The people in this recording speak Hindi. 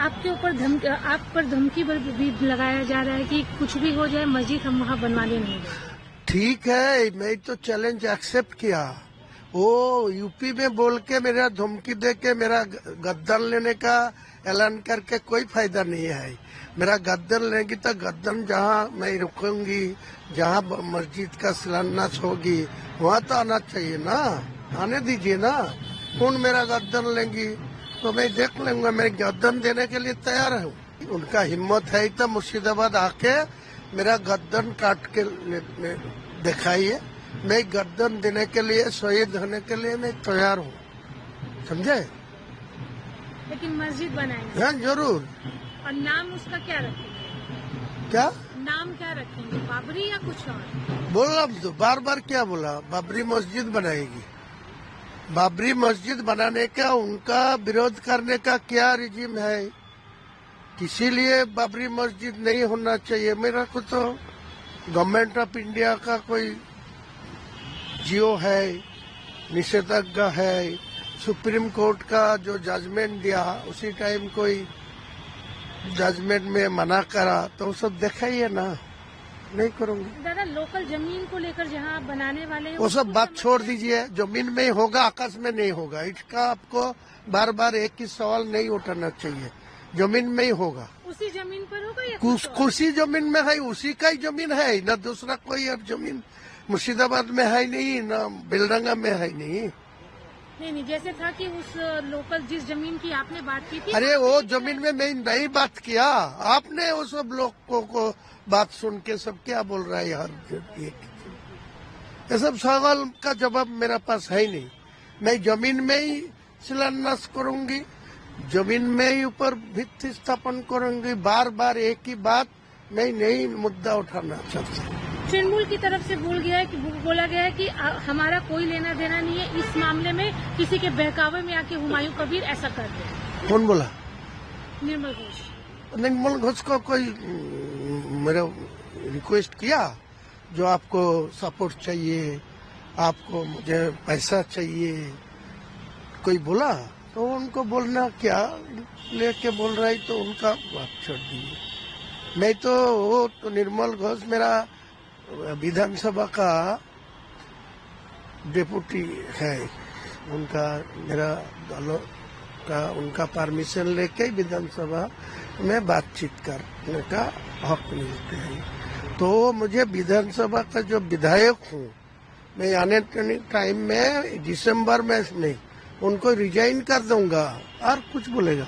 आपके ऊपर आप पर धमकी भी लगाया जा रहा है कि कुछ भी हो जाए मस्जिद हम वहाँ बनवाने नहीं देंगे। ठीक है, मैं तो चैलेंज एक्सेप्ट किया। वो यूपी में बोल के मेरा धमकी दे के मेरा गद्दान लेने का ऐलान करके कोई फायदा नहीं है। मेरा गद्दान लेगी तो गद्दान जहाँ मैं रुकूंगी, जहाँ मस्जिद का शिलान्यास होगी वहाँ तो आना चाहिए ना, आने दीजिए ना। कौन मेरा गद्दान लेंगी तो मैं देख लूंगा, मैं गद्दान देने के लिए तैयार हूँ। उनका हिम्मत है तो मुर्शिदाबाद आके मेरा गद्दान काट के दिखाइए। मैं गर्दन देने के लिए, शहीद होने के लिए मैं तैयार हूँ, समझे। लेकिन मस्जिद बनाएंगे? हाँ जरूर। और नाम उसका क्या रखेंगे? क्या नाम क्या रखेंगे, बाबरी या कुछ और? बोला तो बार बार क्या बोला, बाबरी मस्जिद बनाएगी। बाबरी मस्जिद बनाने का उनका विरोध करने का क्या रिजिम है, किसी लिए बाबरी मस्जिद नहीं होना चाहिए। मेरा को तो गवर्नमेंट ऑफ इंडिया का कोई जियो है, निषेधाज्ञा है, सुप्रीम कोर्ट का जो जजमेंट दिया उसी टाइम कोई जजमेंट में मना करा तो सब देखा ही है ना, नहीं करूंगी। दादा लोकल जमीन को लेकर जहाँ बनाने वाले हैं वो सब बात छोड़ दीजिए, जमीन में ही होगा, आकाश में नहीं होगा। इसका आपको बार बार एक ही सवाल नहीं उठाना चाहिए, जमीन में ही होगा। उसी जमीन पर होगा या कुछ जमीन में है, उसी का ही जमीन है ना, दूसरा कोई और जमीन मुर्शिदाबाद में है नहीं ना, बिलडंगा में है नहीं। नहीं, जैसे था कि उस लोकल जिस जमीन की आपने बात की थी। अरे वो जमीन में मैं नहीं बात किया, आपने वो सब लोगों को बात सुन के सब क्या बोल रहा है यार। ये सब सवाल का जवाब मेरे पास है नहीं। मैं जमीन में ही शिलान्यास करूंगी, जमीन में ही ऊपर भित्ति स्थापन करूंगी। बार बार एक ही बात मैं नहीं मुद्दा उठाना चाहता। तृणमूल की तरफ से बोला गया है कि हमारा कोई लेना देना नहीं है इस मामले में, किसी के बहकावे में आके हुमायूं कबीर ऐसा कर दे। कौन बोला? निर्मल घोष। निर्मल घोष को कोई मेरा रिक्वेस्ट किया जो आपको सपोर्ट चाहिए, आपको मुझे पैसा चाहिए, कोई बोला तो उनको बोलना क्या लेके बोल रहा है तो उनका बात छोड़ दीजिए। मैं तो वो तो निर्मल घोष मेरा विधानसभा का डिप्टी है, उनका मेरा दलों का उनका परमिशन लेके विधानसभा में बातचीत करने का हक मिलते हैं। तो मुझे विधानसभा का जो विधायक हूँ मैं आने टाइम में दिसंबर में नहीं उनको रिजाइन कर दूंगा और कुछ बोलेगा।